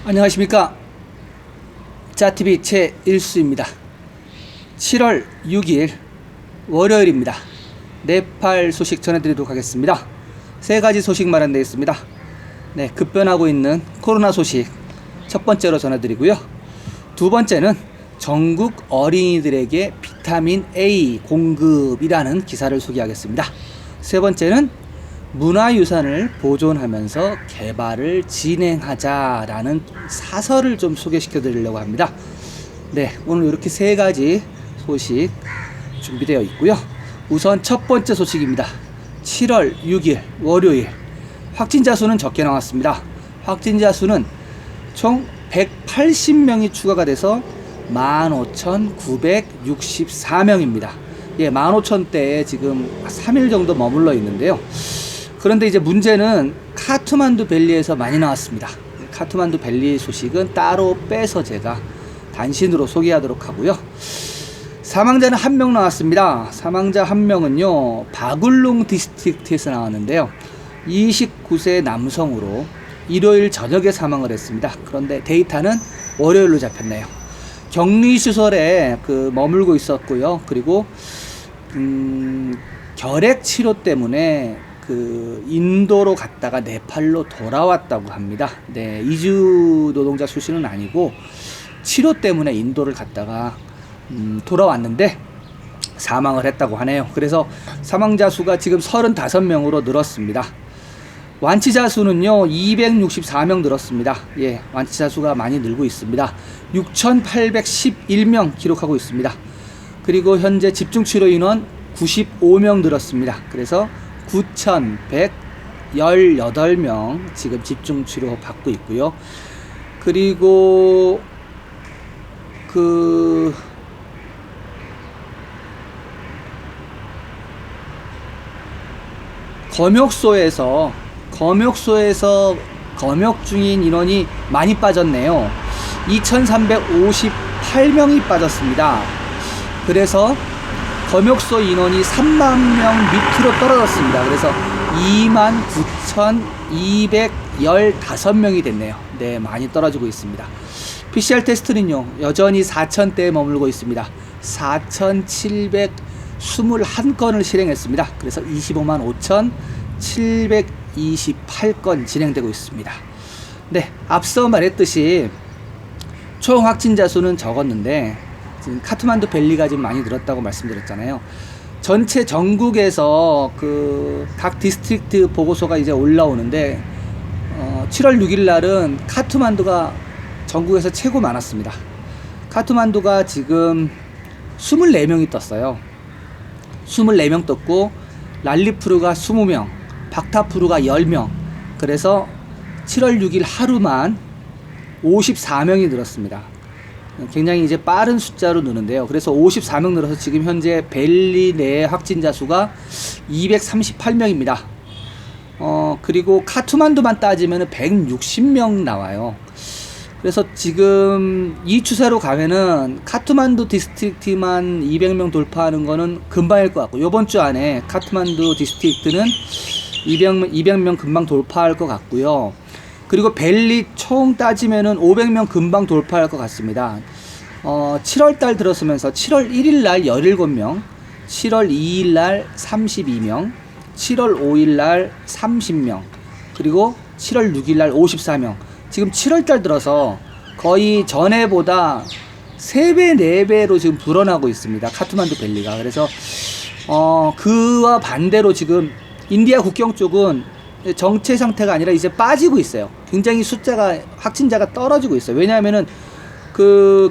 안녕하십니까. 짜TV 최일수입니다. 7월 6일 월요일입니다. 네팔 소식 전해드리도록 하겠습니다. 세 가지 소식 마련되어 있습니다. 네, 급변하고 있는 코로나 소식 첫 번째로 전해드리고요. 두 번째는 전국 어린이들에게 비타민 A 공급이라는 기사를 소개하겠습니다. 세 번째는 문화유산을 보존하면서 개발을 진행하자라는 사설을 좀 소개시켜 드리려고 합니다. 네, 오늘 이렇게 세 가지 소식 준비되어 있고요. 우선 첫 번째 소식입니다. 7월 6일 월요일 확진자 수는 적게 나왔습니다. 확진자 수는 총 180명이 추가가 돼서 15,964명입니다. 예, 15,000대에 지금 3일 정도 머물러 있는데요. 그런데 이제 문제는 카트만두 밸리에서 많이 나왔습니다. 카트만두 밸리 소식은 따로 빼서 제가 단신으로 소개하도록 하고요. 사망자는 1명 나왔습니다. 사망자 1명은요 바굴룽 디스트릭트에서 나왔는데요, 29세 남성으로 일요일 저녁에 사망을 했습니다. 그런데 데이터는 월요일로 잡혔네요. 격리시설에 머물고 있었고요. 그리고 결핵 치료 때문에 인도로 갔다가 네팔로 돌아왔다고 합니다. 네, 이주 노동자 출신은 아니고 치료 때문에 인도를 갔다가 돌아왔는데 사망을 했다고 하네요. 그래서 사망자 수가 지금 35명으로 늘었습니다. 완치자 수는요 264명 늘었습니다. 예, 완치자 수가 많이 늘고 있습니다. 6,811명 기록하고 있습니다. 그리고 현재 집중치료 인원 95명 늘었습니다. 그래서 9,118명 지금 집중치료 받고 있고요. 그리고 검역소에서 검역 중인 인원이 많이 빠졌네요. 2,358명이 빠졌습니다. 그래서 검역소 인원이 3만 명 밑으로 떨어졌습니다. 그래서 29,215명이 됐네요. 네, 많이 떨어지고 있습니다. PCR 테스트는요 여전히 4,000대에 머물고 있습니다. 4,721건을 실행했습니다. 그래서 25만 5,728건 진행되고 있습니다. 네, 앞서 말했듯이 총 확진자 수는 적었는데 지금 카트만두 밸리가 좀 많이 늘었다고 말씀드렸잖아요. 전체 전국에서 각 디스트릭트 보고서가 이제 올라오는데 7월 6일 날은 카트만두가 전국에서 최고 많았습니다. 카트만두가 지금 24명이 떴어요. 24명 떴고 랄리푸르가 20명, 박타푸르가 10명. 그래서 7월 6일 하루만 54명이 늘었습니다. 굉장히 이제 빠른 숫자로 느는데요. 그래서 54명 늘어서 지금 현재 밸리 내 확진자 수가 238명입니다. 그리고 카트만두만 따지면 160명 나와요. 그래서 지금 이 추세로 가면은 카트만두 디스트릭트만 200명 돌파하는 거는 금방일 것 같고, 요번 주 안에 카트만두 디스트릭트는 200명 금방 돌파할 것 같고요. 그리고 밸리 총 따지면은 500명 금방 돌파할 것 같습니다. 7월달 들어서면서 7월 1일날 17명, 7월 2일날 32명, 7월 5일날 30명, 그리고 7월 6일날 54명. 지금 7월달 들어서 거의 전에보다 3배, 4배로 지금 불어나고 있습니다. 카트만두 밸리가. 그래서 그와 반대로 지금 인디아 국경 쪽은 정체 상태가 아니라 이제 빠지고 있어요. 굉장히 확진자가 떨어지고 있어요. 왜냐하면은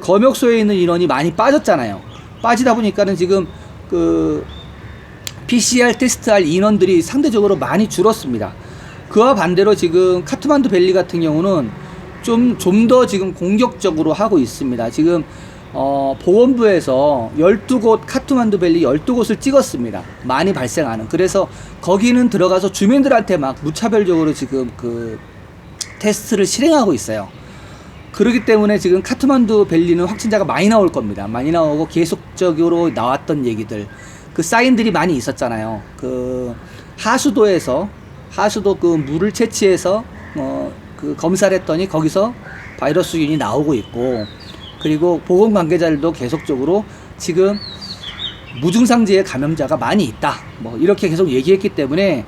검역소에 있는 인원이 많이 빠졌잖아요. 빠지다 보니까는 지금 PCR 테스트할 인원들이 상대적으로 많이 줄었습니다. 그와 반대로 지금 카트만두 밸리 같은 경우는 좀 더 지금 공격적으로 하고 있습니다. 지금 보건부에서 12곳 카트만두 밸리 12곳을 찍었습니다. 많이 발생하는. 그래서 거기는 들어가서 주민들한테 막 무차별적으로 지금 테스트를 실행하고 있어요. 그렇기 때문에 지금 카트만두 밸리는 확진자가 많이 나올 겁니다. 많이 나오고 계속적으로 나왔던 얘기들, 사인들이 많이 있었잖아요. 하수도 물을 채취해서 검사를 했더니 거기서 바이러스균이 나오고 있고, 그리고 보건 관계자들도 계속적으로 지금 무증상지의 감염자가 많이 있다, 뭐 이렇게 계속 얘기했기 때문에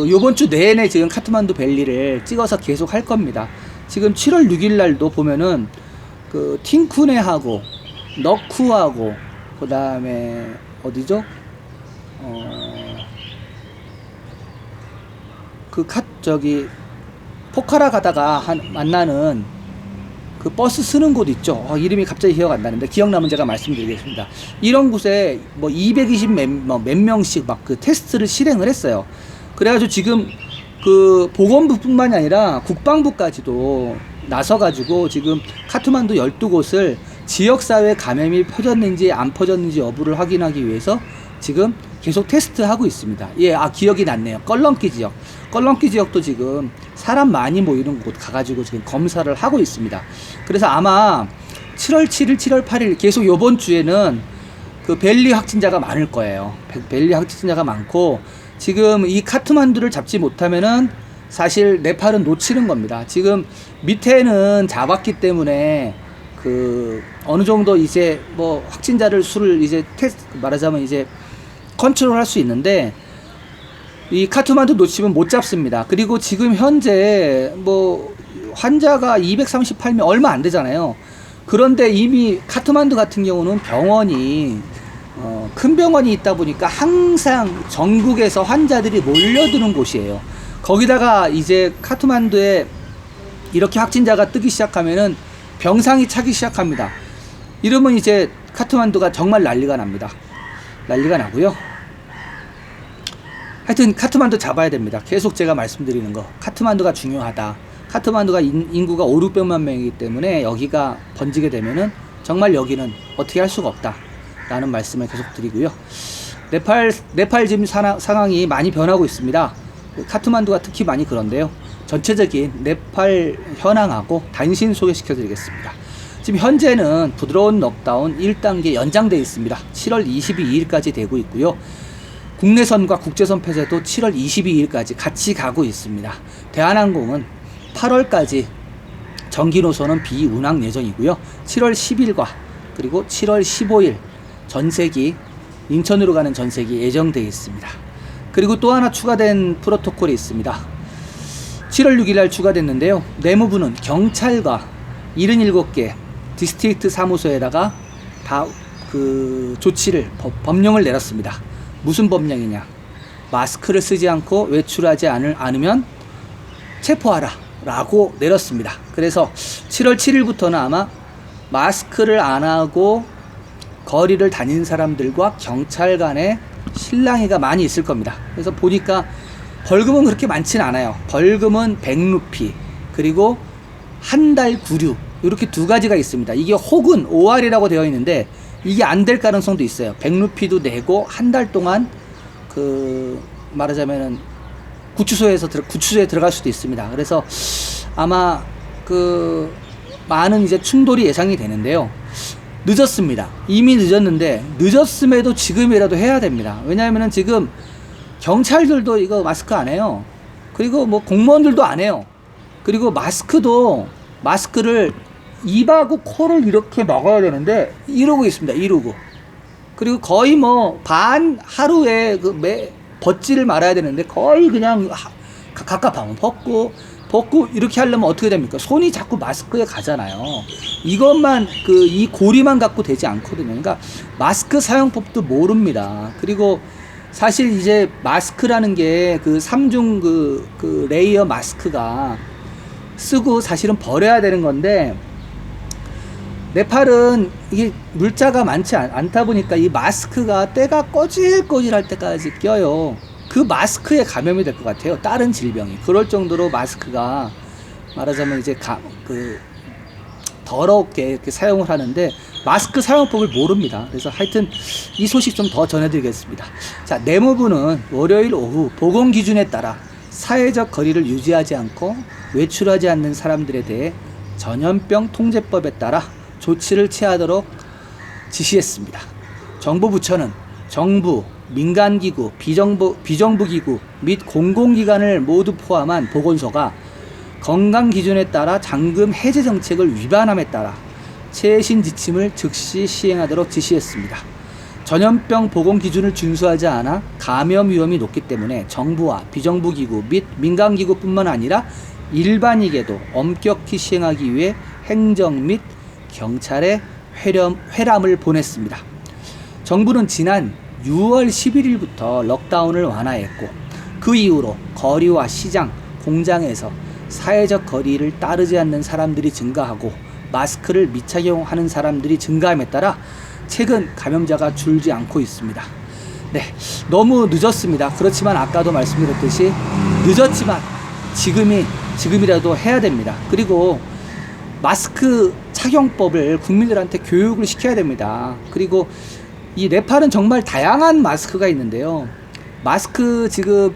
요번 주 내내 지금 카트만두 밸리를 찍어서 계속 할 겁니다. 지금 7월 6일 날도 보면은 팅쿠네하고 너쿠하고 그 다음에 어디죠? 포카라 가다가 만나는 그 버스 쓰는 곳 있죠. 이름이 갑자기 기억 안 나는데 기억나면 제가 말씀드리겠습니다. 이런 곳에 뭐 220 몇 명씩 막 그 테스트를 실행을 했어요. 그래가지고 지금 그 보건부뿐만이 아니라 국방부까지도 나서가지고 지금 카트만두 12곳을 지역사회 감염이 퍼졌는지 안 퍼졌는지 여부를 확인하기 위해서 지금 계속 테스트하고 있습니다. 예, 기억이 났네요. 껄렁기 지역. 껄렁기 지역도 지금 사람 많이 모이는 곳 가가지고 지금 검사를 하고 있습니다. 그래서 아마 7월 7일, 7월 8일 계속 요번 주에는 그 벨리 확진자가 많을 거예요. 벨리 확진자가 많고, 지금 이 카트만두를 잡지 못하면은 사실 네팔은 놓치는 겁니다. 지금 밑에는 잡았기 때문에 어느 정도 이제 뭐 확진자를 수를 이제 말하자면 이제 컨트롤 할 수 있는데, 이 카트만두 놓치면 못 잡습니다. 그리고 지금 현재 뭐 환자가 238명 얼마 안 되잖아요. 그런데 이미 카트만두 같은 경우는 병원이 큰 병원이 있다 보니까 항상 전국에서 환자들이 몰려드는 곳이에요. 거기다가 이제 카트만두에 이렇게 확진자가 뜨기 시작하면은 병상이 차기 시작합니다. 이러면 이제 카트만두가 정말 난리가 납니다. 난리가 나고요. 하여튼 카트만두 잡아야 됩니다. 계속 제가 말씀드리는 거, 카트만두가 중요하다. 카트만두가 인구가 5, 600만 명이기 때문에 여기가 번지게 되면은 정말 여기는 어떻게 할 수가 없다 라는 말씀을 계속 드리고요. 네팔 지금 상황이 많이 변하고 있습니다. 카트만두가 특히 많이 그런데요. 전체적인 네팔 현황하고 단신 소개시켜 드리겠습니다. 지금 현재는 부드러운 넉다운 1단계 연장되어 있습니다. 7월 22일까지 되고 있고요. 국내선과 국제선 폐쇄도 7월 22일까지 같이 가고 있습니다. 대한항공은 8월까지 정기 노선은 비운항 예정이고요. 7월 10일과 그리고 7월 15일 전세기, 인천으로 가는 전세기 예정되어 있습니다. 그리고 또 하나 추가된 프로토콜이 있습니다. 7월 6일날 추가됐는데요. 내무부는 경찰과 77개 디스트릭트 사무소에다가 다 조치를, 법령을 내렸습니다. 무슨 법령이냐? 마스크를 쓰지 않고 외출하지 않으면 체포하라 라고 내렸습니다. 그래서 7월 7일부터는 아마 마스크를 안 하고 거리를 다니는 사람들과 경찰 간의 실랑이가 많이 있을 겁니다. 그래서 보니까 벌금은 그렇게 많지는 않아요. 벌금은 100루피 그리고 한 달 구류, 이렇게 두 가지가 있습니다. 이게 혹은 OR이라고 되어 있는데 이게 안 될 가능성도 있어요. 100루피도 내고 한 달 동안 말하자면은 구치소에 들어갈 수도 있습니다. 그래서 아마 많은 이제 충돌이 예상이 되는데요. 늦었습니다. 이미 늦었는데 늦었음에도 지금이라도 해야 됩니다. 왜냐하면은 지금 경찰들도 이거 마스크 안 해요. 그리고 뭐 공무원들도 안 해요. 그리고 마스크를 입하고 코를 이렇게 막아야 되는데 이러고 있습니다. 이러고. 그리고 거의 뭐 하루에 벗지를 말아야 되는데 거의 그냥 갑갑하면 벗고 이렇게 하려면 어떻게 됩니까? 손이 자꾸 마스크에 가잖아요. 이것만 이 고리만 갖고 되지 않거든요. 그러니까 마스크 사용법도 모릅니다. 그리고 사실 이제 마스크라는 게 3중 레이어 마스크가 쓰고 사실은 버려야 되는 건데, 네팔은 이게 물자가 많지 않다 보니까 이 마스크가 때가 꺼질꺼질할 때까지 껴요. 그 마스크에 감염이 될 것 같아요. 다른 질병이. 그럴 정도로 마스크가 말하자면 이제 더럽게 이렇게 사용을 하는데 마스크 사용법을 모릅니다. 그래서 하여튼 이 소식 좀 더 전해드리겠습니다. 자, 내무부는 월요일 오후 보건 기준에 따라 사회적 거리를 유지하지 않고 외출하지 않는 사람들에 대해 전염병 통제법에 따라 조치를 취하도록 지시했습니다. 정부 부처는 정부, 민간기구, 비정부기구 및 공공기관을 모두 포함한 보건소가 건강 기준에 따라 잔금 해제 정책을 위반함에 따라 최신 지침을 즉시 시행하도록 지시했습니다. 전염병 보건 기준을 준수하지 않아 감염 위험이 높기 때문에 정부와 비정부 기구 및 민간 기구뿐만 아니라 일반인에게도 엄격히 시행하기 위해 행정 및 경찰에 회람을 보냈습니다. 정부는 지난 6월 11일부터 록다운을 완화했고 그 이후로 거리와 시장, 공장에서 사회적 거리를 따르지 않는 사람들이 증가하고 마스크를 미착용하는 사람들이 증가함에 따라 최근 감염자가 줄지 않고 있습니다. 네, 너무 늦었습니다. 그렇지만 아까도 말씀드렸듯이 늦었지만 지금이라도 해야 됩니다. 그리고 마스크 착용법을 국민들한테 교육을 시켜야 됩니다. 그리고 이 네팔은 정말 다양한 마스크가 있는데요. 마스크 지금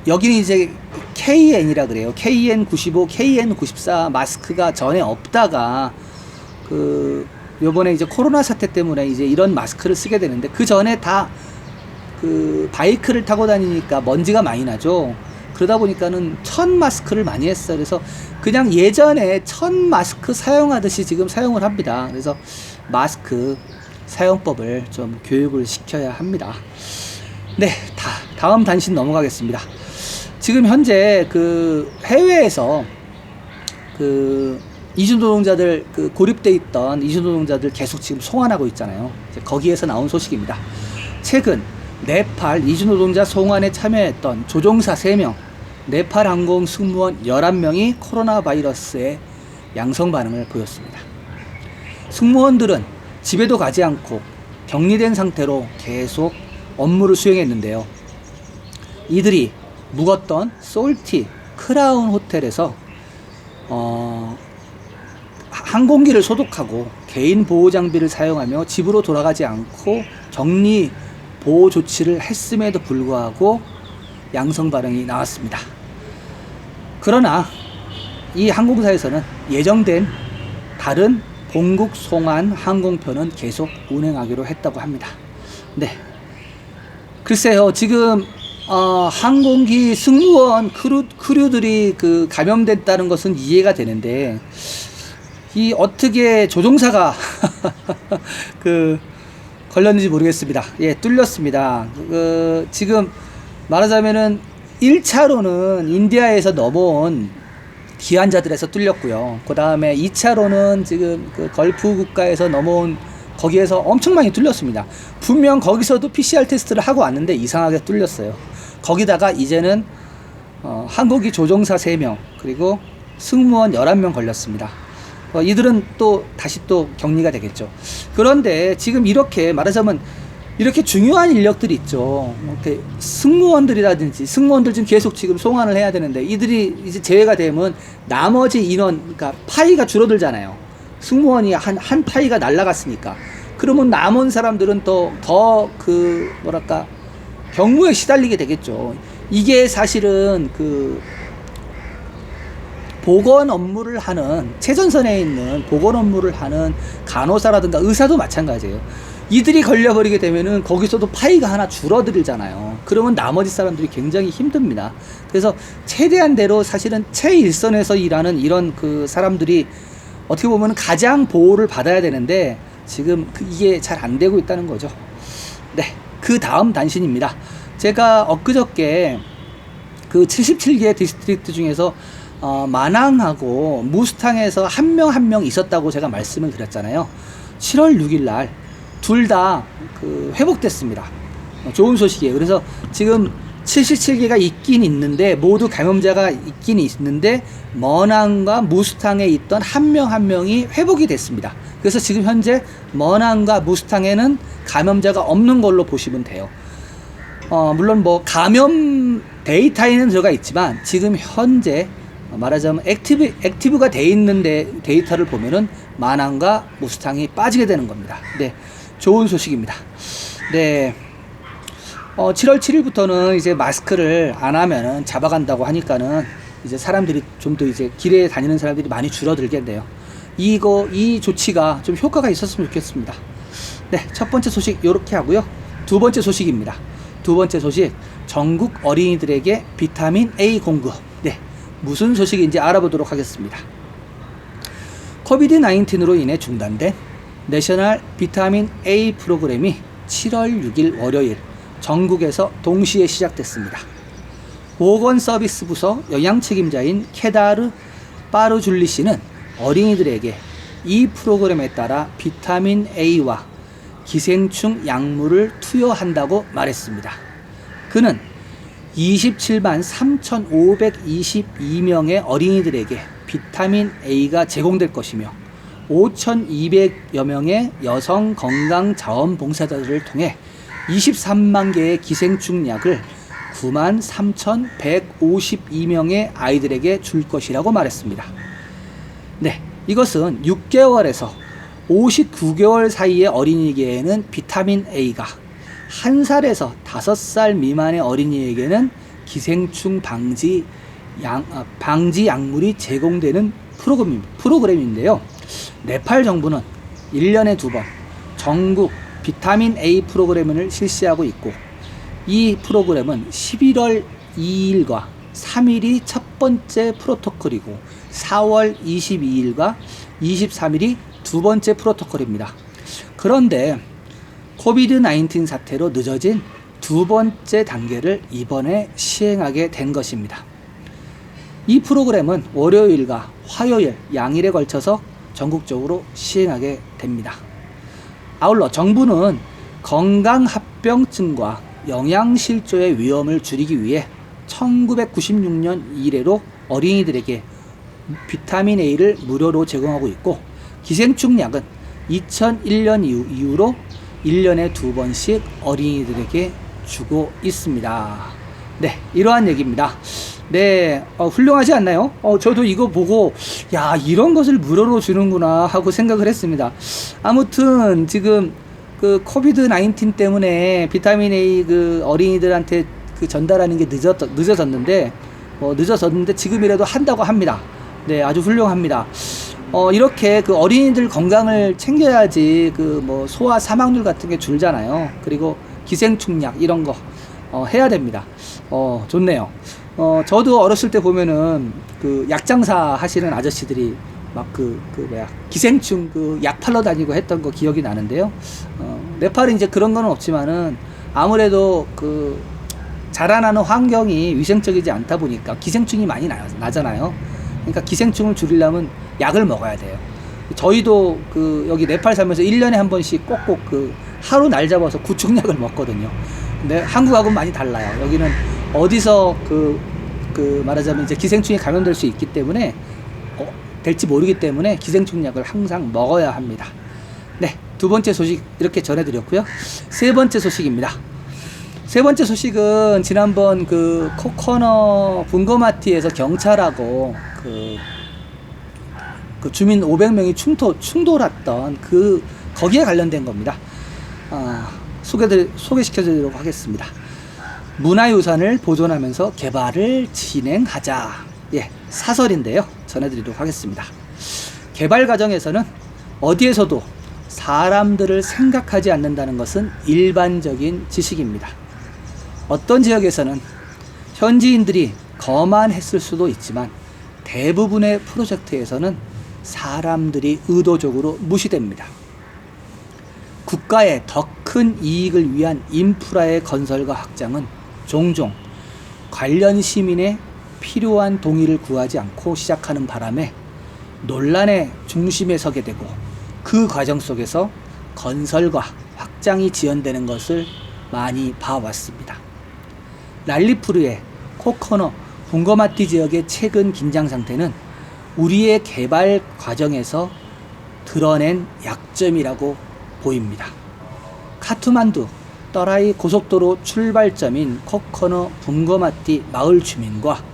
여기는 이제 KN이라 그래요. KN95, KN94 마스크가 전에 없다가 요번에 이제 코로나 사태 때문에 이제 이런 마스크를 쓰게 되는데 그 전에 다 바이크를 타고 다니니까 먼지가 많이 나죠. 그러다 보니까는 천 마스크를 많이 했어요. 그래서 그냥 예전에 천 마스크 사용하듯이 지금 사용을 합니다. 그래서 마스크 사용법을 좀 교육을 시켜야 합니다. 네, 다음 단신 넘어가겠습니다. 지금 현재 해외에서 이주노동자들 고립돼 있던 이주노동자들 계속 지금 송환하고 있잖아요. 거기에서 나온 소식입니다. 최근 네팔 이주노동자 송환에 참여했던 조종사 3명, 네팔 항공 승무원 11명이 코로나 바이러스에 양성 반응을 보였습니다. 승무원들은 집에도 가지 않고 격리된 상태로 계속 업무를 수행했는데요. 이들이 묵었던 솔티 크라운 호텔에서 항공기를 소독하고 개인 보호 장비를 사용하며 집으로 돌아가지 않고 격리 보호 조치를 했음에도 불구하고 양성 반응이 나왔습니다. 그러나 이 항공사에서는 예정된 다른 본국 송환 항공편은 계속 운행하기로 했다고 합니다. 네, 글쎄요, 지금 항공기 승무원 크루들이 감염됐다는 것은 이해가 되는데 이 어떻게 조종사가 걸렸는지 모르겠습니다. 예, 뚫렸습니다. 지금 말하자면은 1차로는 인디아에서 넘어온 기환자들에서 뚫렸고요. 그 다음에 2차로는 지금 걸프 국가에서 넘어온 거기에서 엄청 많이 뚫렸습니다. 분명 거기서도 PCR 테스트를 하고 왔는데 이상하게 뚫렸어요. 거기다가 이제는 항공기 조종사 3명 그리고 승무원 11명 걸렸습니다. 이들은 다시 격리가 되겠죠. 그런데 지금 이렇게 말하자면 이렇게 중요한 인력들이 있죠. 승무원들이라든지 승무원들 지금 계속 지금 송환을 해야 되는데 이들이 이제 제외가 되면 나머지 인원, 그러니까 파이가 줄어들잖아요. 승무원이 한 파이가 날라갔으니까. 그러면 남은 사람들은 더 경무에 시달리게 되겠죠. 이게 사실은 보건 업무를 하는, 최전선에 있는 보건 업무를 하는 간호사라든가 의사도 마찬가지예요. 이들이 걸려버리게 되면은 거기서도 파이가 하나 줄어들잖아요. 그러면 나머지 사람들이 굉장히 힘듭니다. 그래서 최대한대로 사실은 최일선에서 일하는 이런 사람들이 어떻게 보면 가장 보호를 받아야 되는데 지금 이게 잘 안 되고 있다는 거죠. 네, 그 다음 단신입니다. 제가 엊그저께 77개 디스트릭트 중에서 마낭하고 무스탕에서 한 명 있었다고 제가 말씀을 드렸잖아요. 7월 6일 날 둘 다 회복됐습니다. 좋은 소식이에요. 그래서 지금 77개가 있긴 있는데 모두 감염자가 있긴 있는데 머낭과 무스탕에 있던 한 명이 회복이 됐습니다. 그래서 지금 현재 머낭과 무스탕에는 감염자가 없는 걸로 보시면 돼요. 물론 감염 데이터에는 들어가 있지만 지금 현재 말하자면 액티브가 돼 있는데 데이터를 보면은 마낭과 무스탕이 빠지게 되는 겁니다. 네, 좋은 소식입니다. 네, 7월 7일부터는 이제 마스크를 안 하면은 잡아간다고 하니까는 이제 사람들이 좀 더 이제 길에 다니는 사람들이 많이 줄어들겠네요. 이 조치가 좀 효과가 있었으면 좋겠습니다. 네, 첫 번째 소식 요렇게 하고요. 두 번째 소식입니다. 두 번째 소식, 전국 어린이들에게 비타민 A 공급. 네, 무슨 소식인지 알아보도록 하겠습니다. 코비드-19로 인해 중단된 내셔널 비타민 A 프로그램이 7월 6일 월요일 전국에서 동시에 시작됐습니다. 보건서비스부서 영양책임자인 케다르 파르줄리 씨는 어린이들에게 이 프로그램에 따라 비타민 A와 기생충 약물을 투여한다고 말했습니다. 그는 27만 3,522명의 어린이들에게 비타민 A가 제공될 것이며 5,200여 명의 여성 건강 자원봉사자들을 통해 23만 개의 기생충 약을 9만 3,152명의 아이들에게 줄 것이라고 말했습니다. 네, 이것은 6개월에서 59개월 사이의 어린이에게는 비타민 A가 1살에서 5살 미만의 어린이에게는 기생충 방지 약물이 제공되는 프로그램인데요. 네팔 정부는 1년에 2번 전국 비타민 A 프로그램을 실시하고 있고, 이 프로그램은 11월 2일과 3일이 첫 번째 프로토콜이고 4월 22일과 23일이 두 번째 프로토콜입니다. 그런데 코비드-19 사태로 늦어진 두 번째 단계를 이번에 시행하게 된 것입니다. 이 프로그램은 월요일과 화요일 양일에 걸쳐서 전국적으로 시행하게 됩니다. 아울러 정부는 건강합병증과 영양실조의 위험을 줄이기 위해 1996년 이래로 어린이들에게 비타민 A를 무료로 제공하고 있고, 기생충 약은 2001년 이후로 1년에 2번씩 어린이들에게 주고 있습니다. 네, 이러한 얘기입니다. 네, 훌륭하지 않나요? 저도 이거 보고 야, 이런 것을 무료로 주는구나 하고 생각을 했습니다. 아무튼 지금 그 코비드-19 때문에 비타민 A 그 어린이들한테 그 전달하는 게 늦어졌는데 지금이라도 한다고 합니다. 네, 아주 훌륭합니다. 이렇게 그 어린이들 건강을 챙겨야지 그 뭐 소아 사망률 같은 게 줄잖아요. 그리고 기생충약 이런 거 해야 됩니다. 좋네요. 저도 어렸을 때 보면은 그 약장사 하시는 아저씨들이 막 기생충 그 약 팔러 다니고 했던 거 기억이 나는데요. 네팔은 이제 그런 거는 없지만은 아무래도 그 자라나는 환경이 위생적이지 않다 보니까 기생충이 많이 나잖아요. 그러니까 기생충을 줄이려면 약을 먹어야 돼요. 저희도 그 여기 네팔 살면서 1년에 한 번씩 꼭꼭 그 하루 날 잡아서 구충약을 먹거든요. 근데 한국하고는 많이 달라요. 여기는 어디서 말하자면 이제 기생충이 감염될 수 있기 때문에 될지 모르기 때문에 기생충 약을 항상 먹어야 합니다. 네, 두 번째 소식 이렇게 전해드렸고요. 세 번째 소식입니다. 세 번째 소식은 지난번 그 코코너 분거마티에서 경찰하고 그 주민 500명이 충돌했던 거기에 관련된 겁니다. 소개시켜드리도록 하겠습니다. 문화유산을 보존하면서 개발을 진행하자. 예, 사설인데요. 전해드리도록 하겠습니다. 개발 과정에서는 어디에서도 사람들을 생각하지 않는다는 것은 일반적인 지식입니다. 어떤 지역에서는 현지인들이 거만했을 수도 있지만 대부분의 프로젝트에서는 사람들이 의도적으로 무시됩니다. 국가의 더 큰 이익을 위한 인프라의 건설과 확장은 종종 관련 시민의 필요한 동의를 구하지 않고 시작하는 바람에 논란의 중심에 서게 되고, 그 과정 속에서 건설과 확장이 지연되는 것을 많이 봐왔습니다. 랄리푸르의 코코너 분거마티 지역의 최근 긴장 상태는 우리의 개발 과정에서 드러낸 약점이라고 보입니다. 카트만두 떠라이 고속도로 출발점인 코코너 분거마티 마을 주민과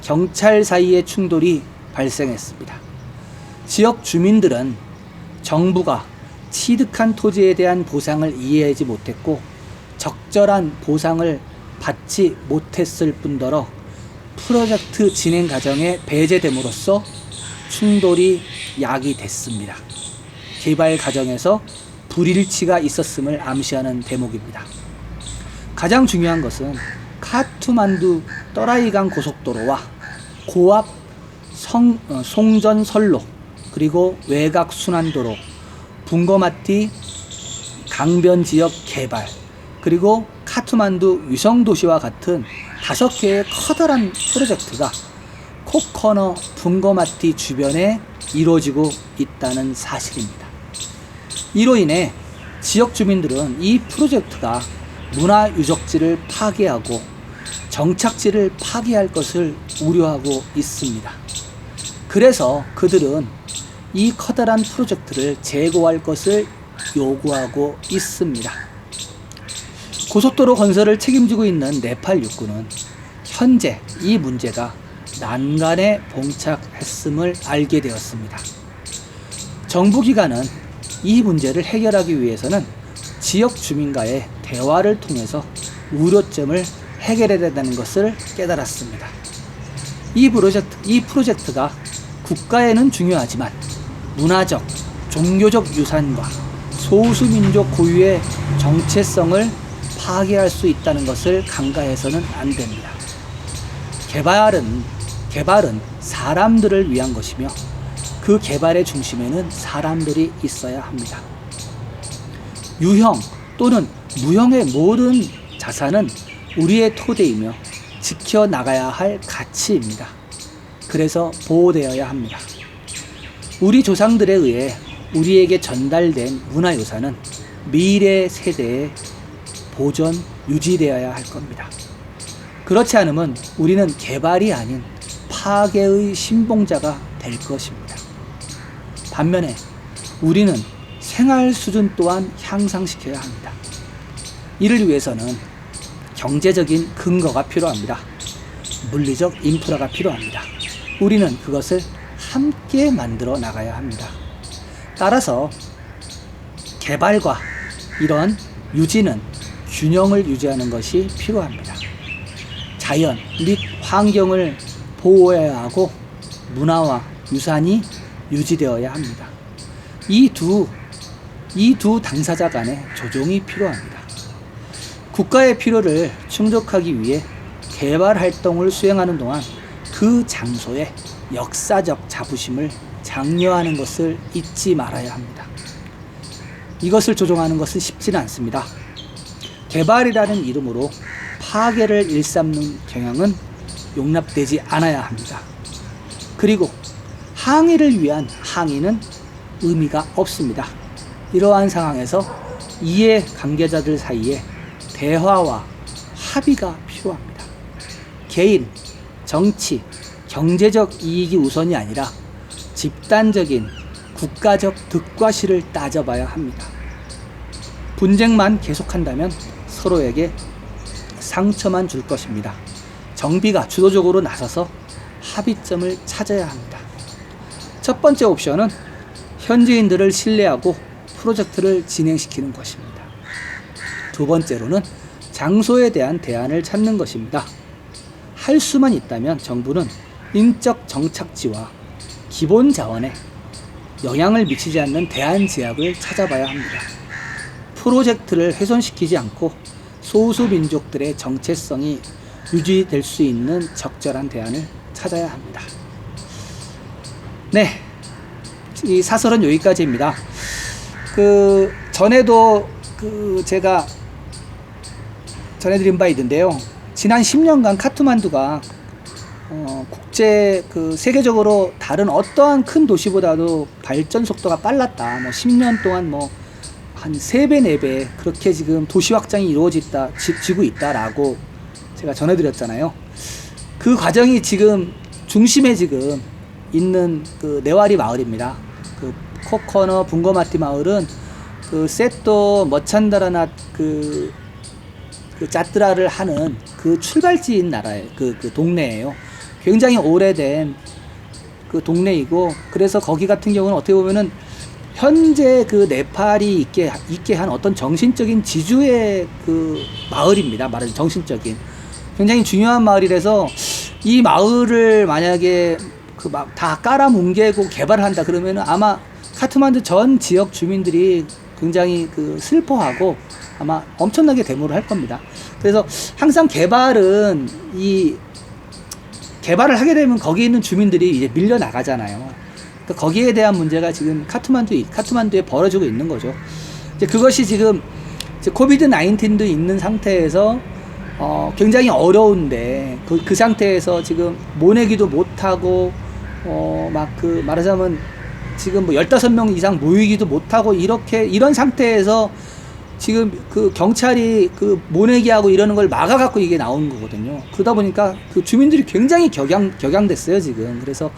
경찰 사이의 충돌이 발생했습니다. 지역 주민들은 정부가 취득한 토지에 대한 보상을 이해하지 못했고 적절한 보상을 받지 못했을 뿐더러 프로젝트 진행 과정에 배제됨으로써 충돌이 야기됐습니다. 개발 과정에서 불일치가 있었음을 암시하는 대목입니다. 가장 중요한 것은 카투만두 떠라이강 고속도로와 고압 송전선로, 그리고 외곽 순환도로, 붕거마티 강변 지역 개발, 그리고 카투만두 위성도시와 같은 5개의 커다란 프로젝트가 코커너 붕거마티 주변에 이루어지고 있다는 사실입니다. 이로 인해 지역 주민들은 이 프로젝트가 문화유적지를 파괴하고 정착지를 파괴할 것을 우려하고 있습니다. 그래서 그들은 이 커다란 프로젝트를 재고할 것을 요구하고 있습니다. 고속도로 건설을 책임지고 있는 네팔 육군은 현재 이 문제가 난간에 봉착했음을 알게 되었습니다. 정부기관은 이 문제를 해결하기 위해서는 지역 주민과의 대화를 통해서 우려점을 해결해야 된다는 것을 깨달았습니다. 이 프로젝트가 국가에는 중요하지만 문화적, 종교적 유산과 소수민족 고유의 정체성을 파괴할 수 있다는 것을 간과해서는 안 됩니다. 개발은 사람들을 위한 것이며 그 개발의 중심에는 사람들이 있어야 합니다. 유형 또는 무형의 모든 자산은 우리의 토대이며 지켜나가야 할 가치입니다. 그래서 보호되어야 합니다. 우리 조상들에 의해 우리에게 전달된 문화유산은 미래 세대에 보존, 유지되어야 할 겁니다. 그렇지 않으면 우리는 개발이 아닌 파괴의 신봉자가 될 것입니다. 반면에 우리는 생활 수준 또한 향상시켜야 합니다. 이를 위해서는 경제적인 근거가 필요합니다. 물리적 인프라가 필요합니다. 우리는 그것을 함께 만들어 나가야 합니다. 따라서 개발과 이런 유지는 균형을 유지하는 것이 필요합니다. 자연 및 환경을 보호해야 하고 문화와 유산이 유지되어야 합니다. 이 두 당사자 간의 조정이 필요합니다. 국가의 필요를 충족하기 위해 개발 활동을 수행하는 동안 그 장소의 역사적 자부심을 장려하는 것을 잊지 말아야 합니다. 이것을 조정하는 것은 쉽지는 않습니다. 개발이라는 이름으로 파괴를 일삼는 경향은 용납되지 않아야 합니다. 그리고 항의를 위한 항의는 의미가 없습니다. 이러한 상황에서 이해 관계자들 사이에 대화와 합의가 필요합니다. 개인, 정치, 경제적 이익이 우선이 아니라 집단적인 국가적 득과실을 따져봐야 합니다. 분쟁만 계속한다면 서로에게 상처만 줄 것입니다. 정비가 주도적으로 나서서 합의점을 찾아야 합니다. 첫 번째 옵션은 현지인들을 신뢰하고 프로젝트를 진행시키는 것입니다. 두 번째로는 장소에 대한 대안을 찾는 것입니다. 할 수만 있다면 정부는 인적 정착지와 기본 자원에 영향을 미치지 않는 대안 제약을 찾아봐야 합니다. 프로젝트를 훼손시키지 않고 소수 민족들의 정체성이 유지될 수 있는 적절한 대안을 찾아야 합니다. 네, 이 사설은 여기까지입니다. 전에도 제가 전해드린 바 있는데요. 지난 10년간 카트만두가 세계적으로 다른 어떠한 큰 도시보다도 발전 속도가 빨랐다. 10년 동안 한 3배, 4배 그렇게 지금 도시 확장이 이루어지고 있다라고 제가 전해드렸잖아요. 그 과정이 지금 중심에 지금 있는 네와리 마을입니다. 코커너 붕거마티 마을은 세또 머찬다라나 짜뜨라를 하는 출발지인 나라의 동네예요. 굉장히 오래된 동네이고, 그래서 거기 같은 경우는 어떻게 보면은 현재 네팔이 있게 한 어떤 정신적인 지주의 마을입니다. 말하자면 정신적인 굉장히 중요한 마을이라서 이 마을을 만약에 다 깔아뭉개고 개발을 한다 그러면은 아마 카트만두 전 지역 주민들이 굉장히 슬퍼하고 아마 엄청나게 데모를 할 겁니다. 그래서 항상 개발을 하게 되면 거기 있는 주민들이 이제 밀려 나가잖아요. 그러니까 거기에 대한 문제가 지금 카트만두에 벌어지고 있는 거죠. 이제 그것이 지금 이제 코비드 19도 있는 상태에서 굉장히 어려운데 그 상태에서 지금 모내기도 못하고 말하자면 지금 뭐 15명 이상 모이기도 못하고 이런 상태에서 지금 그 경찰이 그 모내기하고 이러는 걸 막아갖고 이게 나오는 거거든요. 그러다 보니까 그 주민들이 굉장히 격양됐어요, 지금. 그래서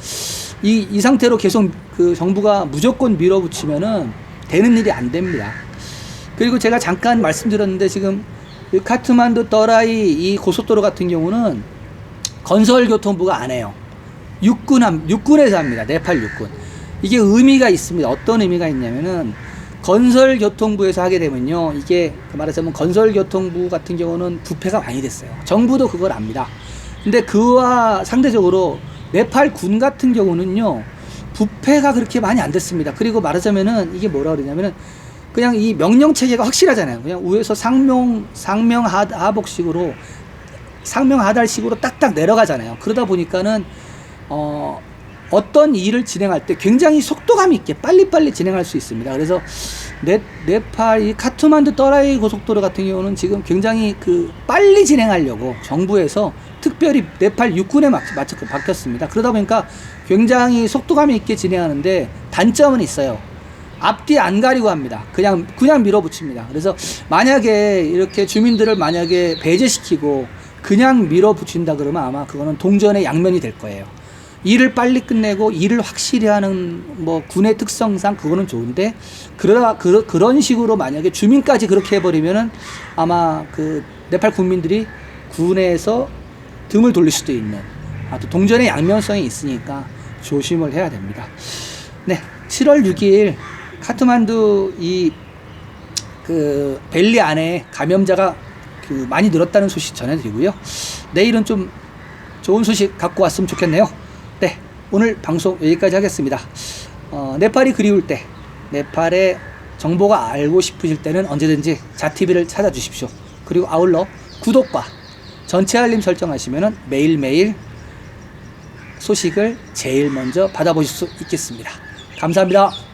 이 상태로 계속 그 정부가 무조건 밀어붙이면은 되는 일이 안 됩니다. 그리고 제가 잠깐 말씀드렸는데 지금 카트만두 떠라이 이 고속도로 같은 경우는 건설교통부가 안 해요. 육군에서 합니다. 네팔 육군. 이게 의미가 있습니다. 어떤 의미가 있냐면은 건설교통부에서 하게 되면요, 이게 말하자면 건설교통부 같은 경우는 부패가 많이 됐어요. 정부도 그걸 압니다. 근데 그와 상대적으로 네팔 군 같은 경우는요, 부패가 그렇게 많이 안 됐습니다. 그리고 말하자면은 이게 뭐라 그러냐면은 그냥 이 명령 체계가 확실하잖아요. 그냥 위에서 상명하복식으로 상명하달식으로 딱딱 내려가잖아요. 그러다 보니까는 어떤 일을 진행할 때 굉장히 속도감 있게 빨리빨리 진행할 수 있습니다. 그래서 네팔 이 카트만두 떠라이 고속도로 같은 경우는 지금 굉장히 그 빨리 진행하려고 정부에서 특별히 네팔 육군에 바뀌었습니다. 그러다 보니까 굉장히 속도감 있게 진행하는데 단점은 있어요. 앞뒤 안 가리고 합니다. 그냥 밀어붙입니다. 그래서 만약에 이렇게 주민들을 만약에 배제시키고 그냥 밀어붙인다 그러면 아마 그거는 동전의 양면이 될 거예요. 일을 빨리 끝내고 일을 확실히 하는 뭐 군의 특성상 그거는 좋은데 그런 식으로 만약에 주민까지 그렇게 해버리면은 아마 그 네팔 국민들이 군에서 등을 돌릴 수도 있는 또 동전의 양면성이 있으니까 조심을 해야 됩니다. 네, 7월 6일 카트만두 그 벨리 안에 감염자가 많이 늘었다는 소식 전해드리고요. 내일은 좀 좋은 소식 갖고 왔으면 좋겠네요. 네, 오늘 방송 여기까지 하겠습니다. 네팔이 그리울 때, 네팔의 정보가 알고 싶으실 때는 언제든지 자TV를 찾아주십시오. 그리고 아울러 구독과 전체 알림 설정하시면 매일매일 소식을 제일 먼저 받아보실 수 있겠습니다. 감사합니다.